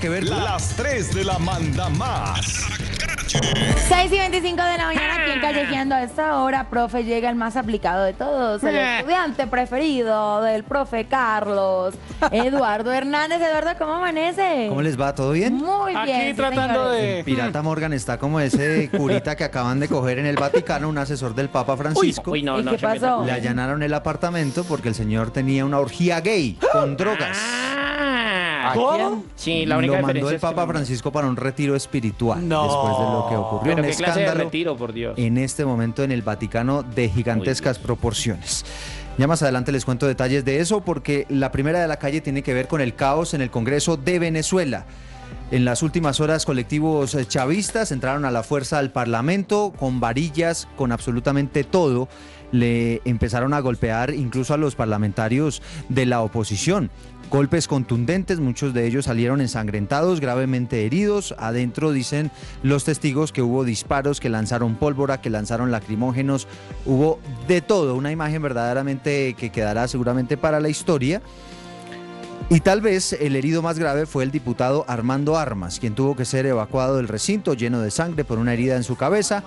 que ver con las 3 de la manda más. 6:25 de la mañana aquí en Callejeando. A esta hora, profe, llega el más aplicado de todos, el estudiante preferido del profe Carlos, Eduardo Hernández. Eduardo, ¿cómo amanece? ¿Cómo les va? ¿Todo bien? Muy bien. Aquí tratando de... El pirata Morgan está como ese curita que acaban de coger en el Vaticano, un asesor del Papa Francisco. Uy, no, ¿Y no, qué se meta pasó? con Le él. allanaron el apartamento porque el señor tenía una orgía gay con drogas. ¿Cómo? Sí, la única Lo mandó diferencia el es que Papa Francisco para un retiro espiritual. No. Después de lo que ocurrió. Pero Un qué clase de escándalo retiro, por Dios. en este momento en el Vaticano de gigantescas proporciones. Ya más adelante les cuento detalles de eso porque la primera de la calle tiene que ver con el caos en el Congreso de Venezuela. En las últimas horas, colectivos chavistas entraron a la fuerza al Parlamento con varillas, con absolutamente todo. Le empezaron a golpear incluso a los parlamentarios de la oposición. Golpes contundentes, muchos de ellos salieron ensangrentados, gravemente heridos. Adentro dicen los testigos que hubo disparos, que lanzaron pólvora, que lanzaron lacrimógenos. Hubo de todo, una imagen verdaderamente que quedará seguramente para la historia. Y tal vez el herido más grave fue el diputado Armando Armas, quien tuvo que ser evacuado del recinto lleno de sangre por una herida en su cabeza.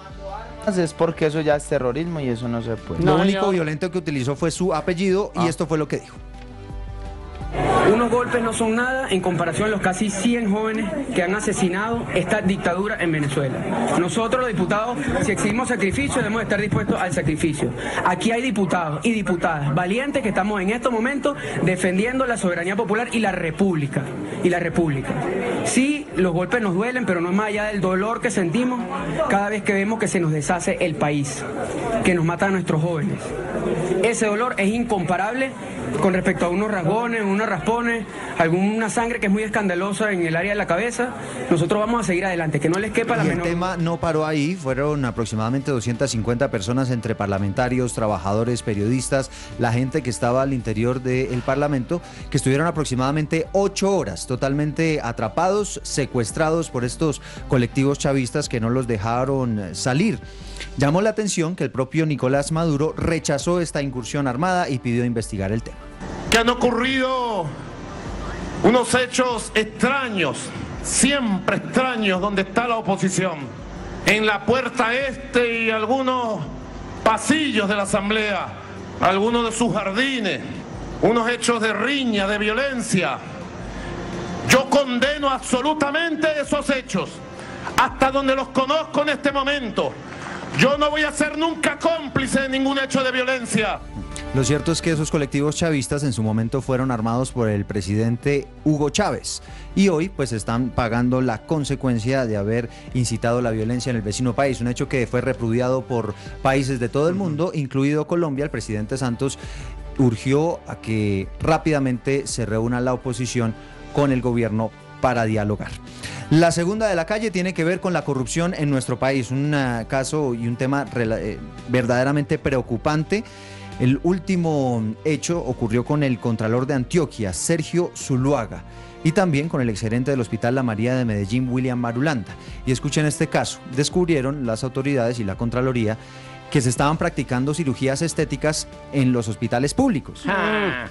Es porque eso ya es terrorismo y eso no se puede. Lo No, único señor. violento que utilizó fue su apellido y esto fue lo que dijo. Unos golpes no son nada en comparación a los casi 100 jóvenes que han asesinado esta dictadura en Venezuela. Nosotros los diputados, si exigimos sacrificio, debemos estar dispuestos al sacrificio. Aquí hay diputados y diputadas valientes que estamos en estos momentos defendiendo la soberanía popular y la república. Sí, los golpes nos duelen, pero no es más allá del dolor que sentimos cada vez que vemos que se nos deshace el país, que nos matan a nuestros jóvenes. Ese dolor es incomparable con respecto a unos rasgones, unos raspones, alguna sangre que es muy escandalosa en el área de la cabeza. Nosotros vamos a seguir adelante, que no les quepa la Y el menor... tema no paró ahí, fueron aproximadamente 250 personas entre parlamentarios, trabajadores, periodistas, la gente que estaba al interior del Parlamento, que estuvieron aproximadamente 8 horas totalmente atrapados, secuestrados por estos colectivos chavistas que no los dejaron salir. Llamó la atención que el propio Nicolás Maduro rechazó esta incursión armada y pidió investigar el tema. Que han ocurrido unos hechos extraños, siempre extraños, donde está la oposición. En la puerta este y algunos pasillos de la Asamblea, algunos de sus jardines, unos hechos de riña, de violencia. Yo condeno absolutamente esos hechos, hasta donde los conozco en este momento. Yo no voy a ser nunca cómplice de ningún hecho de violencia. Lo cierto es que esos colectivos chavistas en su momento fueron armados por el presidente Hugo Chávez y hoy pues están pagando la consecuencia de haber incitado la violencia en el vecino país, un hecho que fue repudiado por países de todo el mundo, incluido Colombia. El presidente Santos urgió a que rápidamente se reúna la oposición con el gobierno para dialogar. La segunda de la calle tiene que ver con la corrupción en nuestro país, un caso y un tema verdaderamente preocupante. El último hecho ocurrió con el contralor de Antioquia, Sergio Zuluaga, y también con el exgerente del Hospital La María de Medellín, William Marulanda. Y escuchen este caso, descubrieron las autoridades y la Contraloría que se estaban practicando cirugías estéticas en los hospitales públicos,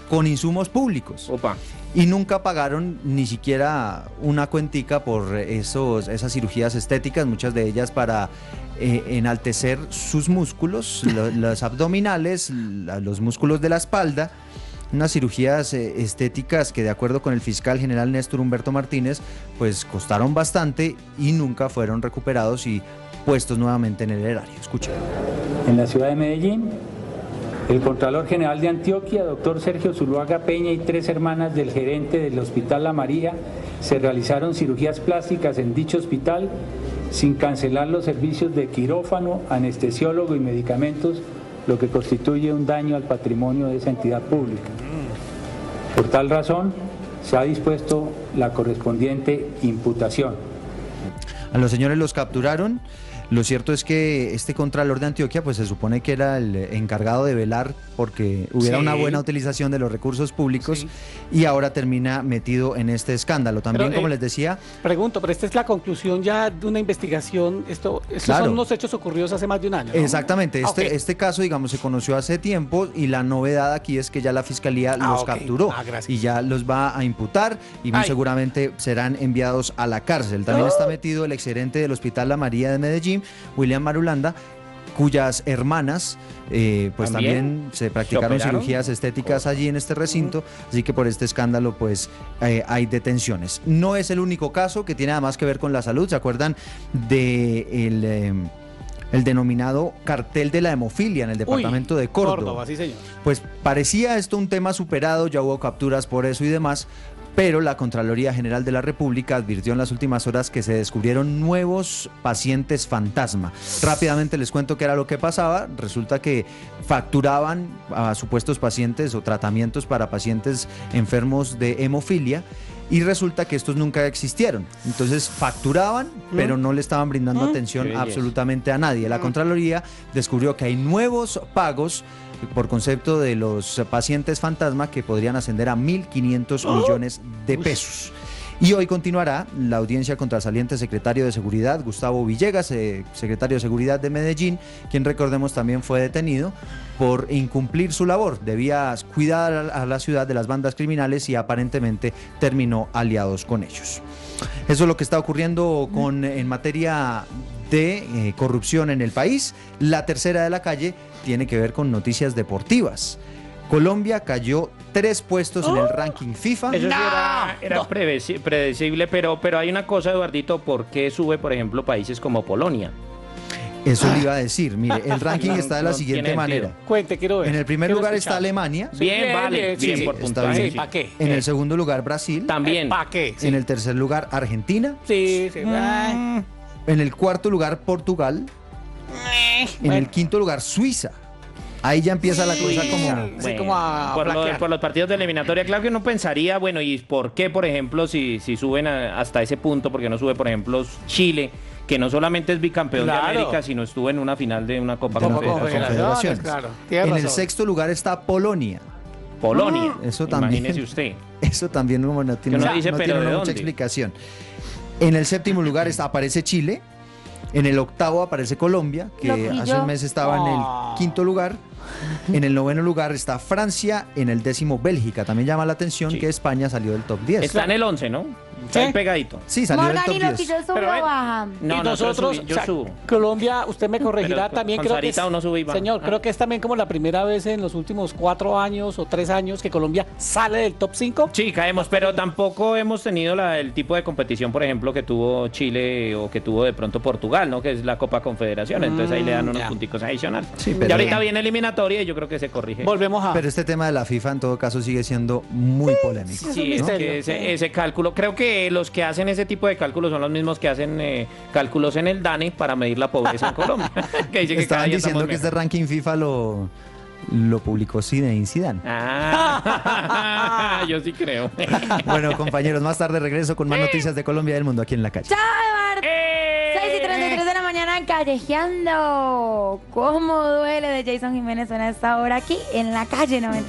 con insumos públicos. Opa. Y nunca pagaron ni siquiera una cuentica por esas cirugías estéticas, muchas de ellas para enaltecer sus músculos, los abdominales, los músculos de la espalda. Unas cirugías estéticas que, de acuerdo con el fiscal general Néstor Humberto Martínez, pues costaron bastante y nunca fueron recuperados y puestos nuevamente en el erario. Escuchen. En la ciudad de Medellín, el Contralor General de Antioquia, doctor Sergio Zuluaga Peña, y 3 hermanas del gerente del Hospital La María se realizaron cirugías plásticas en dicho hospital sin cancelar los servicios de quirófano, anestesiólogo y medicamentos, lo que constituye un daño al patrimonio de esa entidad pública. Por tal razón, se ha dispuesto la correspondiente imputación. A los señores los capturaron, Lo cierto es que este Contralor de Antioquia, pues se supone que era el encargado de velar porque hubiera una buena utilización de los recursos públicos y ahora termina metido en este escándalo. También, como les decía... Pregunto, pero esta es la conclusión ya de una investigación. Estos son unos hechos ocurridos hace más de un año, ¿no? Exactamente. Este caso, digamos, se conoció hace tiempo y la novedad aquí es que ya la Fiscalía los capturó y ya los va a imputar y muy seguramente serán enviados a la cárcel. También está metido el exgerente del Hospital La María de Medellín, William Marulanda, cuyas hermanas pues también se practicaron cirugías estéticas allí en este recinto, así que por este escándalo pues hay detenciones. No es el único caso que tiene además que ver con la salud. ¿Se acuerdan de el denominado cartel de la hemofilia en el departamento de Córdoba? Sí, señor. Pues parecía esto un tema superado, ya hubo capturas por eso y demás, pero la Contraloría General de la República advirtió en las últimas horas que se descubrieron nuevos pacientes fantasma. Rápidamente les cuento qué era lo que pasaba. Resulta que facturaban a supuestos pacientes o tratamientos para pacientes enfermos de hemofilia y resulta que estos nunca existieron. Entonces facturaban, pero no le estaban brindando atención absolutamente a nadie. La Contraloría descubrió que hay nuevos pagos por concepto de los pacientes fantasma que podrían ascender a 1.500 millones de pesos. Y hoy continuará la audiencia contra el saliente secretario de Seguridad, Gustavo Villegas, secretario de Seguridad de Medellín, quien recordemos también fue detenido por incumplir su labor. Debía cuidar a la ciudad de las bandas criminales y aparentemente terminó aliados con ellos. Eso es lo que está ocurriendo en materia de corrupción en el país. La tercera de la calle tiene que ver con noticias deportivas. Colombia cayó 3 puestos en el ranking FIFA. Eso era predecible, pero hay una cosa, Eduardito, ¿por qué sube, por ejemplo, países como Polonia? Eso le iba a decir. Mire, el ranking está de la siguiente manera. Cuente, quiero ver. En el primer lugar está Alemania. Bien, por puntaje. ¿Para qué? En el segundo lugar, Brasil. También. ¿Para qué? En el tercer lugar, Argentina. Sí. En el cuarto lugar, Portugal. En el quinto lugar, Suiza. Ahí ya empieza la cosa como a por los partidos de eliminatoria. Claro que uno pensaría, bueno, ¿y por qué, por ejemplo, si suben hasta ese punto, por qué no sube, por ejemplo, Chile, que no solamente es bicampeón de América, sino estuvo en una final de una Copa Confederaciones? Claro, en el sexto lugar está Polonia. Eso también. Imagínese usted. Eso también no tiene, mucha explicación. En el séptimo lugar aparece Chile. En el octavo aparece Colombia, que hace un mes estaba en el quinto lugar. En el noveno lugar está Francia, en el 10º Bélgica. También llama la atención que España salió del top 10. Está en el 11, ¿no? Está ahí pegadito. Sí, salió del top 10. ¿Y los que yo subo o bajan? No, y nosotros, yo subo. Colombia, usted me corregirá, también creo que es, uno sube y baja. Señor, creo que es también como la primera vez en los últimos 4 años o 3 años que Colombia sale del top 5. Sí, caemos, pero tampoco hemos tenido el tipo de competición, por ejemplo, que tuvo Chile o que tuvo de pronto Portugal, ¿no? Que es la Copa Confederación. Entonces ahí le dan unos punticos adicionales. Sí, y ahorita viene eliminatoria y yo creo que se corrige. Volvemos a... Pero este tema de la FIFA en todo caso sigue siendo muy polémico. Sí, es que ese cálculo, creo que los que hacen ese tipo de cálculos son los mismos que hacen cálculos en el DANE para medir la pobreza en Colombia. Que dice que estaban diciendo que este ranking FIFA lo publicó Zinedine Zidane. Yo sí creo. Bueno, compañeros, más tarde regreso con más noticias de Colombia y del mundo aquí en La Calle. ¡Chao, Eduardo! 6:33 de la mañana callejeando. ¿Cómo duele de Jason Jiménez en esta hora aquí en La Calle 90?